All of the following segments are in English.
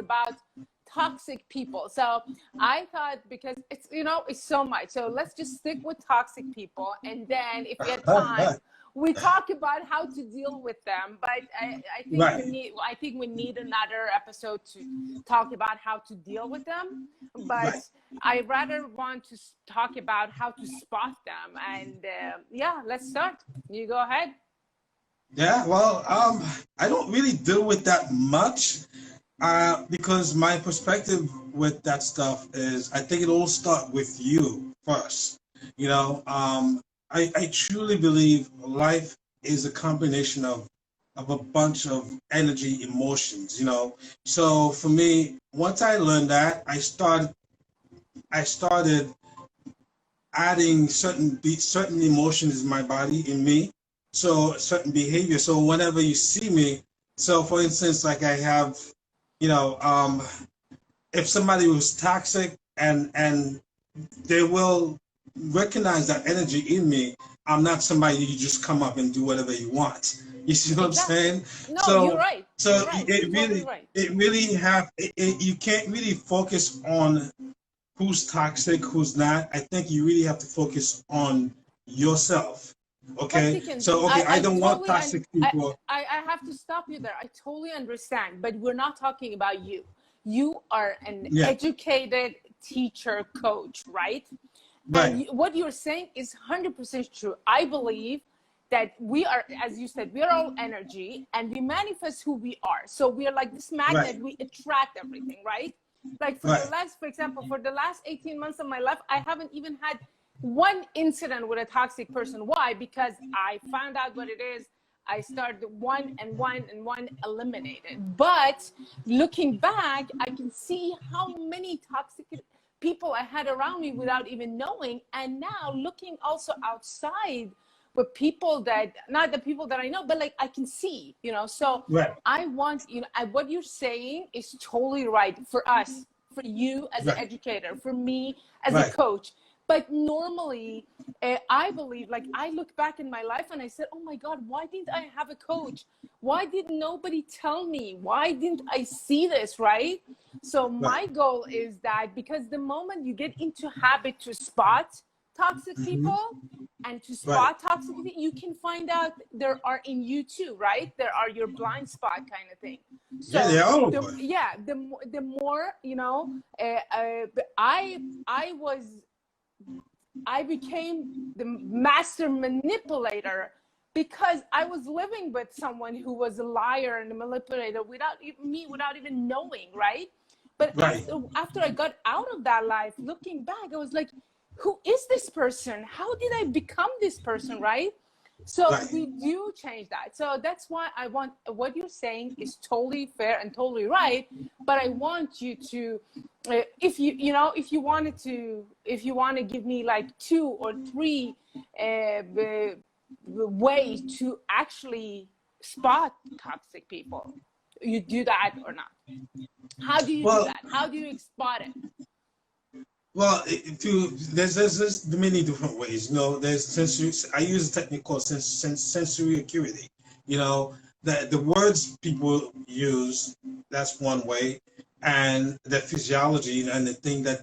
about toxic people. So I thought, because it's, you know, it's so much. So let's just stick with toxic people. And then if we have time, we talk about how to deal with them. But I think I think we need another episode to talk about how to deal with them. But I rather want to talk about how to spot them. And yeah, let's start. You go ahead. Yeah, well, I don't really deal with that much because my perspective with that stuff is I think it all starts with you first. You know, I truly believe life is a combination of a bunch of energy, emotions, you know. So for me, once I learned that, I started adding certain emotions in my body, in me, so certain behavior. So whenever you see me, so for instance, like I have, you know, if somebody was toxic and they will recognize that energy in me, I'm not somebody you just come up and do whatever you want. You see what I'm saying? No, so, you're right. So you're right. it really, right. It really you can't really focus on who's toxic, who's not. I think you really have to focus on yourself. Okay. So I don't want toxic people. I have to stop you there. I totally understand, but we're not talking about you. You are an educated teacher, coach, right? And what you're saying is 100% true. I believe that we are, as you said, we are all energy and we manifest who we are. So we are like this magnet, we attract everything, right? Like for example, for the last 18 months of my life, I haven't even had one incident with a toxic person. Why? Because I found out what it is. I started one eliminated. But looking back, I can see how many toxic people I had around me without even knowing. And now looking also outside with people that, not the people that I know, but like I can see, you know. So I want, you know, what you're saying is totally right for us, for you as an educator, for me as a coach. But normally, I believe, like, I look back in my life and I said, oh my God, why didn't I have a coach? Why did nobody tell me? Why didn't I see this, right? So my goal is that, because the moment you get into habit to spot toxic people and to spot toxic people, you can find out there are in you too, right? There are your blind spot kind of thing. So the more, you know, I became the master manipulator because I was living with someone who was a liar and a manipulator without even knowing, right? But after I got out of that life, looking back, I was like, who is this person? How did I become this person, right? So we do change that. So that's why I want, what you're saying is totally fair and totally right. But I want you to, if you want to give me like 2 or 3 ways to actually spot toxic people, you do that or not? How do you do that? How do you spot it? Well, there's many different ways. You know, there's sensory. I use a technique called sensory acuity. You know, the words people use, that's one way, and the physiology and the thing that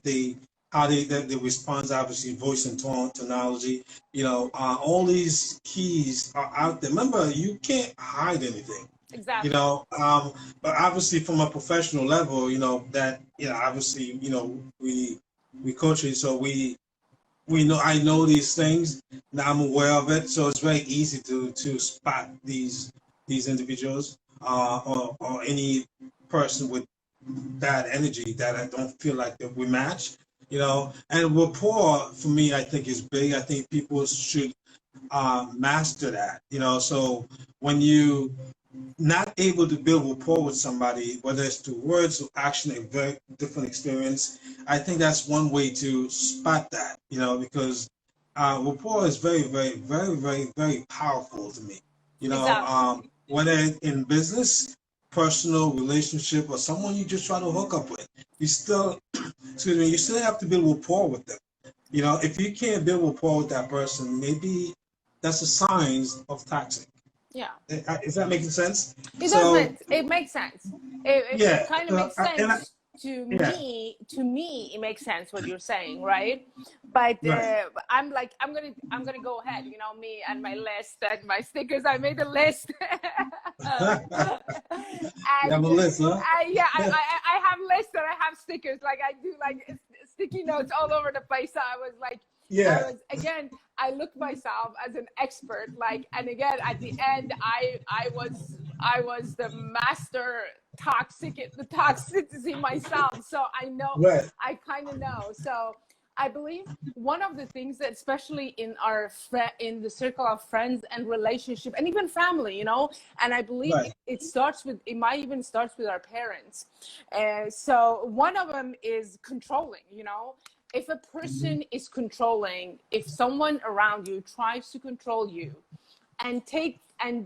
how they respond, obviously voice and tone, tonality. You know, all these keys are out there. Remember, you can't hide anything. Exactly. You know, but obviously from a professional level, you know, that, you know, obviously, you know, we coach it, so we know, I know these things, now I'm aware of it, so it's very easy to spot these individuals or any person with bad energy that I don't feel like that we match, you know. And rapport for me, I think, is big. I think people should master that, you know. So when you not able to build rapport with somebody, whether it's through words or action, a very different experience, I think that's one way to spot that, you know, because rapport is very, very, very, very, very powerful to me. You know, whether in business, personal relationship, or someone you just try to hook up with, you still, you still have to build rapport with them. You know, if you can't build rapport with that person, maybe that's a sign of toxic. Yeah. Is that making sense? It does. It makes sense. It kind of makes sense to me. To me, it makes sense what you're saying, right? But I'm like, I'm gonna go ahead. You know, me and my list and my stickers. I made a list. And, you have a list, huh? I have lists and I have stickers. Like I do, like sticky notes all over the place. So I was like, I look myself as an expert, like, and again, at the end, I was the master the toxicity myself. So I know, I kind of know. So I believe one of the things that, especially in in the circle of friends and relationship and even family, you know, and I believe it might even starts with our parents. So one of them is controlling, you know. If a person is controlling, if someone around you tries to control you and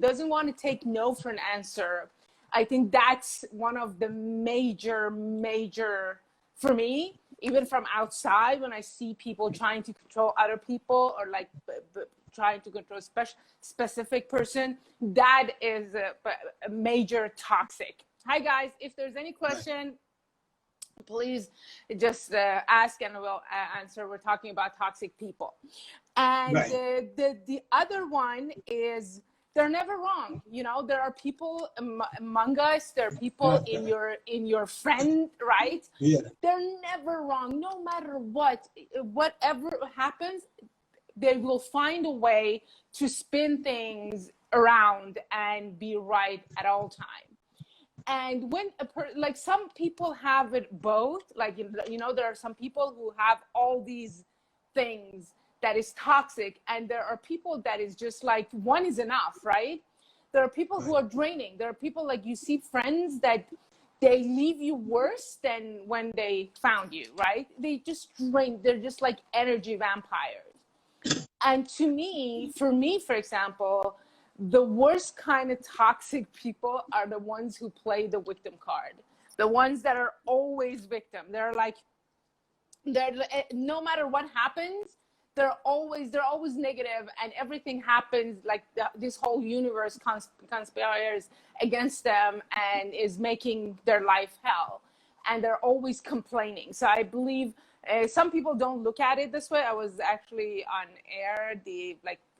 doesn't want to take no for an answer, I think that's one of the major, for me, even from outside, when I see people trying to control other people or like trying to control a specific person, that is a major toxic. Hi guys, if there's any question, please just ask and we'll answer. We're talking about toxic people. And the other one is they're never wrong. You know, there are people among us, there are people in your friend, right? Yeah. They're never wrong. No matter whatever happens, they will find a way to spin things around and be right at all times. And when like some people have it both, like, you know, there are some people who have all these things that is toxic, and there are people that is just like one is enough, right? There are people who are draining. There are people, like, you see friends that they leave you worse than when they found you, right? They just drain. They're just like energy vampires. And for me, for example, the worst kind of toxic people are the ones who play the victim card. The ones that are always victim. They're no matter what happens, they're always negative, and everything happens like this whole universe conspires against them and is making their life hell. And they're always complaining. So I believe some people don't look at it this way. I was actually on air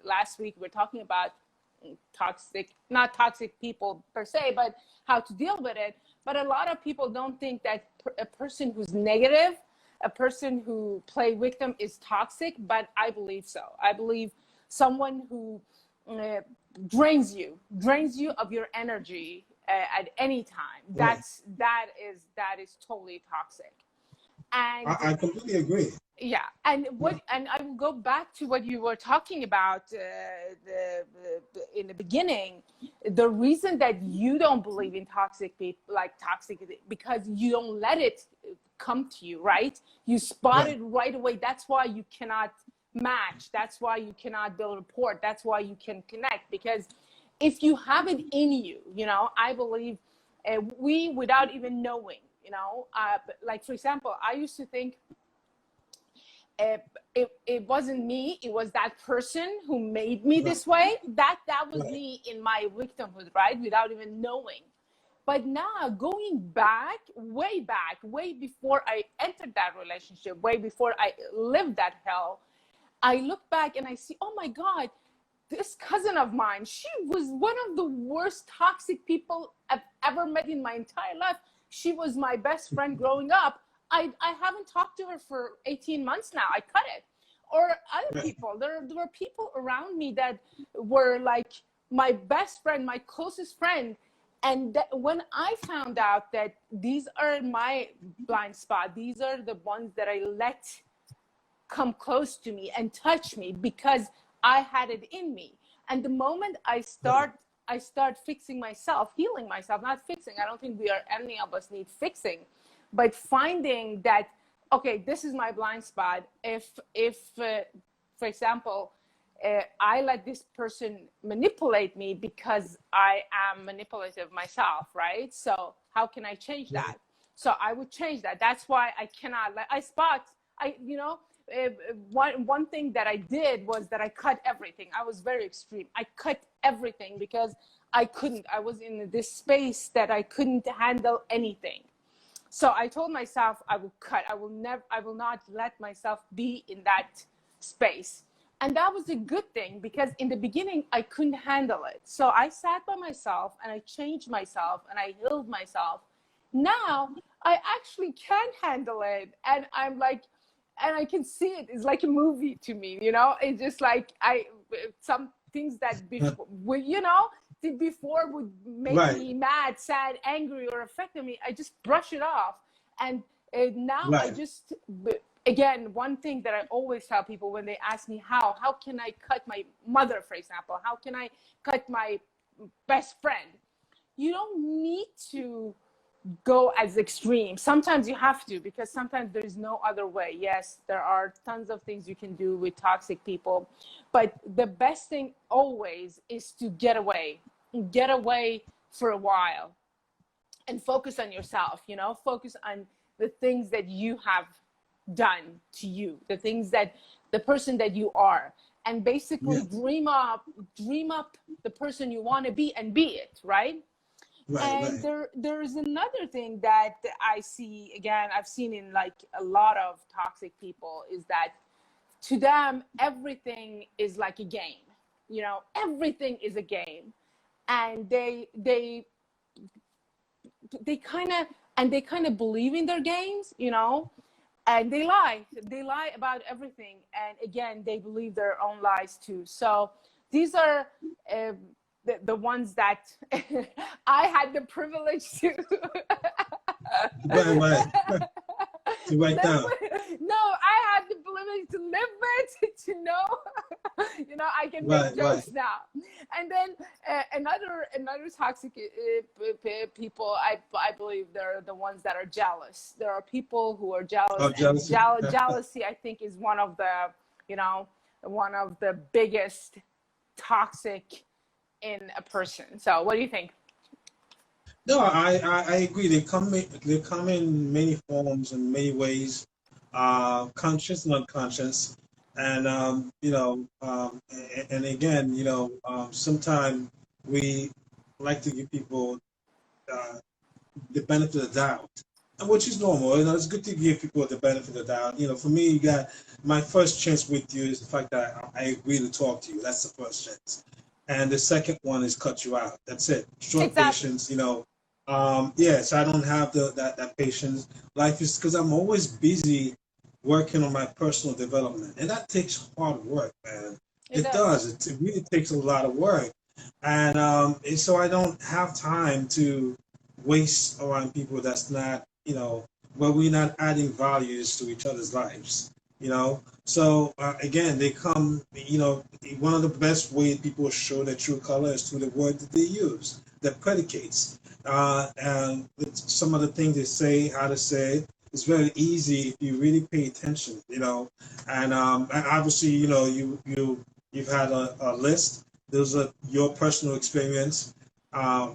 last week. We're talking about not toxic people per se, but how to deal with it. But a lot of people don't think that a person who's negative, a person who play victim is toxic, but I believe so. I believe someone who drains you of your energy at any time. That is totally toxic. And I completely agree. Yeah, and I will go back to what you were talking about in the beginning. The reason that you don't believe in toxic people, because you don't let it come to you, right? You spot it right away. That's why you cannot match. That's why you cannot build rapport. That's why you can connect. Because if you have it in you, you know, I believe we, without even knowing, you know, like, for example, I used to think it wasn't me, it was that person who made me this way. That was me in my victimhood, right? Without even knowing. But now, going way before I entered that relationship, way before I lived that hell, I look back and I see, oh my God, this cousin of mine, she was one of the worst toxic people I've ever met in my entire life. She was my best friend growing up. I haven't talked to her for 18 months now. I cut it. Or other people. There were people around me that were like my best friend, my closest friend. And when I found out that these are my blind spot, these are the ones that I let come close to me and touch me because I had it in me. And the moment I start fixing myself, healing myself, not fixing. I don't think any of us need fixing. But finding that, okay, this is my blind spot. If for example, I let this person manipulate me because I am manipulative myself, right? So how can I change that? So I would change that. That's why I cannot, one thing that I did was that I cut everything. I was very extreme. I cut everything because I was in this space that I couldn't handle anything. So I told myself I will cut. I will not let myself be in that space. And that was a good thing because in the beginning I couldn't handle it. So I sat by myself and I changed myself and I healed myself. Now I actually can handle it, and I'm like, and I can see it. It's like a movie to me, you know. It's just like some things that before, before would make me mad, sad, angry, or affect me. I just brush it off, and now I just. Again, one thing that I always tell people when they ask me how can I cut my mother, for example, how can I cut my best friend? You don't need to go as extreme. Sometimes you have to, because sometimes there's no other way. Yes, there are tons of things you can do with toxic people, but the best thing always is to get away for a while and focus on yourself, focus on the things that you have done to you, the person that you are, and basically dream up the person you want to be and be it, right? And there's another thing that I see, again, I've seen in like a lot of toxic people, is that to them everything is like a game, everything is a game, and they kind of believe in their games, and they lie about everything, and again they believe their own lies too. So these are the ones that I had the privilege to to write down. No, I had the privilege to live with, to know, I can make jokes now. And then another toxic people, I believe they're the ones that are jealous. There are people who are jealous. Jealousy, I think, is one of the biggest toxic in a person. So what do you think? No, I agree. They come in many forms and many ways, conscious and unconscious, and and again, sometimes we like to give people the benefit of the doubt, which is normal. It's good to give people the benefit of the doubt. For me, you got my first chance with you is the fact that I agree to talk to you. That's the first chance, and the second one is cut you out. That's it. Short patience. Yes, I don't have that patience. Life is, because I'm always busy working on my personal development, and that takes hard work, man. It does. It really takes a lot of work, and so I don't have time to waste around people that's not, where we're not adding values to each other's lives. So again, they come. One of the best ways people show their true color is through the word that they use, the predicates. And some of the things they say, how to say, it's very easy if you really pay attention, and obviously, you've had a list. Those are your personal experience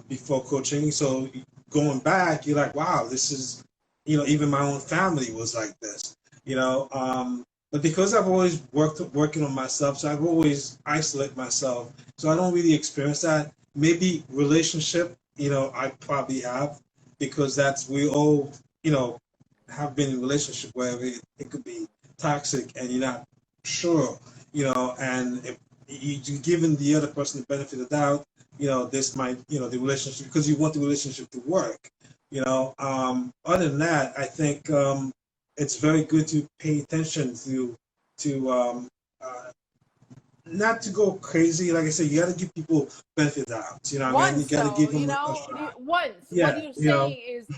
before coaching. So going back, you're like, wow, this is, even my own family was like this, but because I've always working on myself, so I've always isolated myself. So I don't really experience that. Maybe relationship, I probably have, because we all, have been in a relationship where it could be toxic and you're not sure, and if you're giving the other person the benefit of the doubt, this might, the relationship, because you want the relationship to work, other than that, I think it's very good to pay attention to not to go crazy. Like I said, you got to give people benefit out. You mean? You got to give them a shot. Once. Yeah, what you're saying is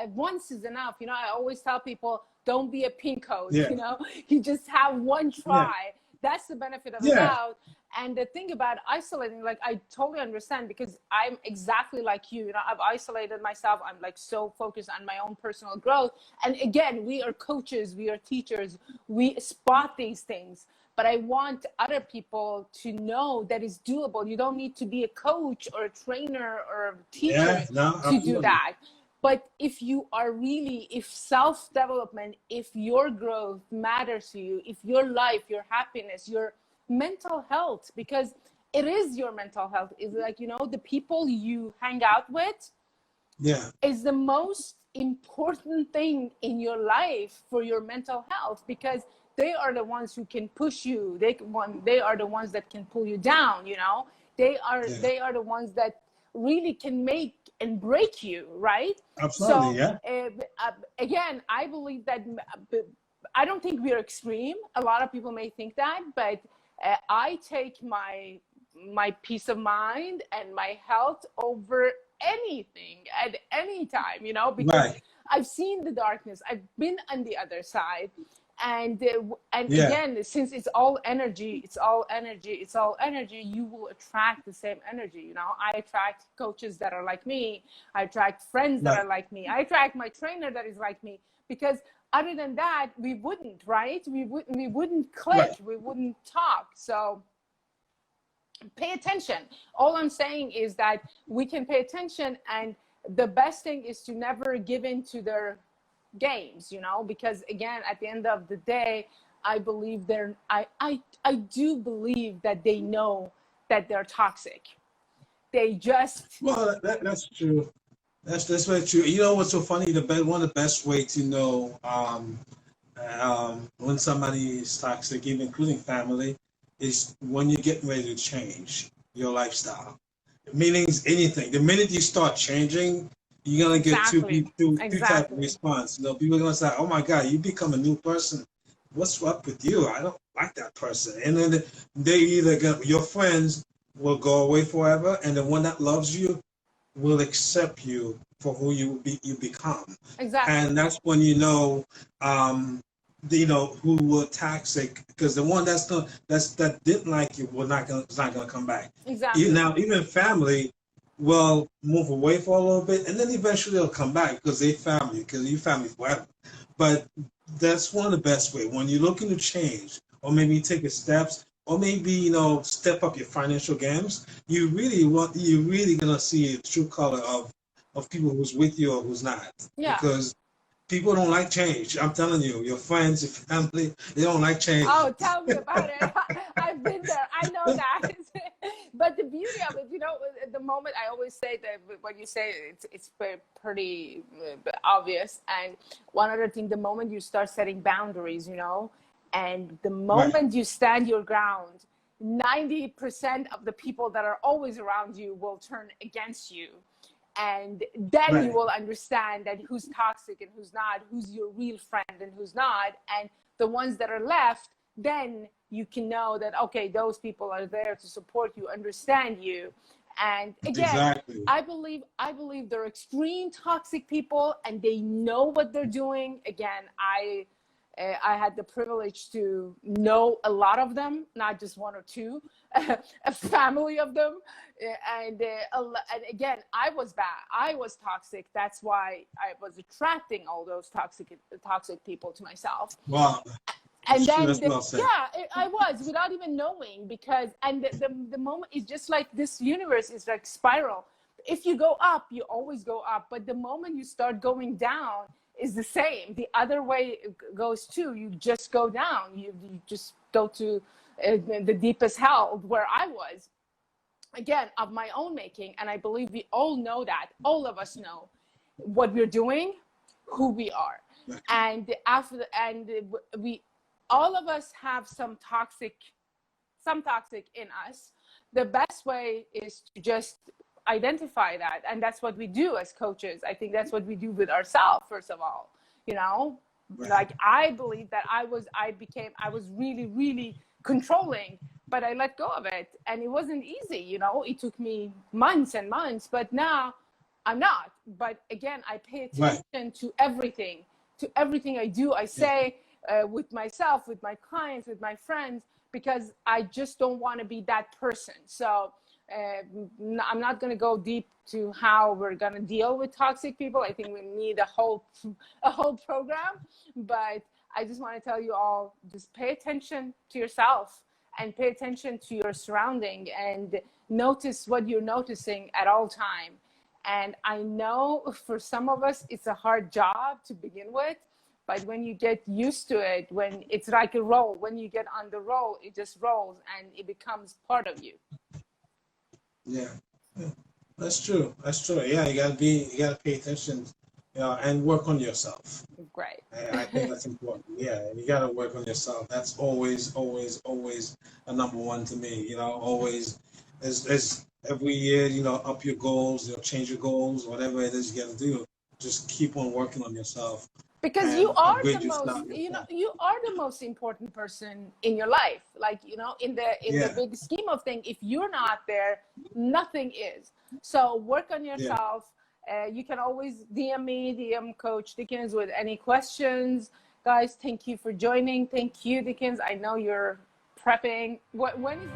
once is enough. I always tell people, don't be a pinko. Yeah. You just have one try. Yeah. That's the benefit of the doubt. And the thing about isolating, like, I totally understand, because I'm exactly like you. I've isolated myself. I'm like so focused on my own personal growth. And again, we are coaches, we are teachers, we spot these things. But I want other people to know that it's doable. You don't need to be a coach or a trainer or a teacher to do that. But if you are really, if self-development, if your growth matters to you, if your life, your happiness, your mental health, because it is your mental health. It's like, you know, the people you hang out with is the most important thing in your life for your mental health, because they are the ones who can push you. They are the ones that can pull you down, you know. They are the ones that really can make and break you, right? Absolutely, so again, I believe that I don't think we're extreme. A lot of people may think that, but I take my peace of mind and my health over anything at any time, you know, because I've seen the darkness. I've been on the other side. And again, since it's all energy, you will attract the same energy. You know, I attract coaches that are like me. I attract friends that are like me. I attract my trainer that is like me, because other than that, we wouldn't, right? We wouldn't click. We wouldn't talk. So pay attention. All I'm saying is that we can pay attention, and the best thing is to never give in to their games, you know, because again, at the end of the day, I believe I do believe that they know that they're toxic. They just that's true. That's very true. You know what's so funny? One of the best way to know when somebody is toxic, even including family, is when you're getting ready to change your lifestyle. Meaning anything. The minute you start changing, you're gonna get two type of response. You know, people are gonna say, "Oh my God, you become a new person. What's up with you? I don't like that person." And then they your friends will go away forever, and the one that loves you will accept you for who you become. Exactly. And that's when you know who were toxic, because the one that didn't like you is not gonna come back. Exactly. Now even family will move away for a little bit, and then eventually they'll come back because they family, because you family forever. But that's one of the best way when you're looking to change, or maybe take a steps, or maybe step up your financial games. You're really gonna see a true color of people who's with you or who's not. Yeah. Because people don't like change. I'm telling you, your friends, your family, they don't like change. Oh, tell me about it. I've been there. I know that. But the beauty of it, at the moment, I always say that what you say, it's pretty obvious. And one other thing, the moment you start setting boundaries, and the moment you stand your ground, 90% of the people that are always around you will turn against you. And then you will understand that who's toxic and who's not, who's your real friend and who's not. And the ones that are left, then you can know that, okay, those people are there to support you, understand you. And again, I believe they're extreme toxic people, and they know what they're doing. Again, I had the privilege to know a lot of them, not just one or two, a family of them. And again, I was bad. I was toxic. That's why I was attracting all those toxic people to myself. Wow. And then, I was, without even knowing, because, and the moment is just like this universe is like spiral. If you go up, you always go up. But the moment you start going down, is the same. The other way goes too. You just go down. You just go to the deepest hell, where I was, again, of my own making. And I believe we all know that. All of us know what we're doing, who we are. And all of us have some toxic in us. The best way is to just identify that, and that's what we do as coaches. I think that's what we do with ourselves, first of all. Like, I believe that I was really, really controlling, but I let go of it, and it wasn't easy. It took me months and months, but now I'm not. But again, I pay attention to everything I do, I say, with myself, with my clients, with my friends, because I just don't want to be that person. So I'm not going to go deep to how we're going to deal with toxic people. I think we need a whole program, but I just want to tell you all, just pay attention to yourself and pay attention to your surrounding, and notice what you're noticing at all time. And I know for some of us, it's a hard job to begin with, but when you get used to it, when it's like a roll, when you get on the roll, it just rolls and it becomes part of you. Yeah. Yeah. That's true. That's true. Yeah, you gotta pay attention, you know, and work on yourself. Great. I think that's important. Yeah, you gotta work on yourself. That's always, always, always a number one to me. You know, always as every year, you know, up your goals, you know, change your goals, whatever it is you gotta do. Just keep on working on yourself Because you and are upgrade the most, yourself. you know, you are the most important person in your life. Like, you know, in the Yeah, big scheme of things, if you're not there, nothing is. So work on yeah. yourself. You can always DM me, DM Coach Dickens with any questions. Guys, thank you for joining. Thank you, Dickens. I know you're prepping. When is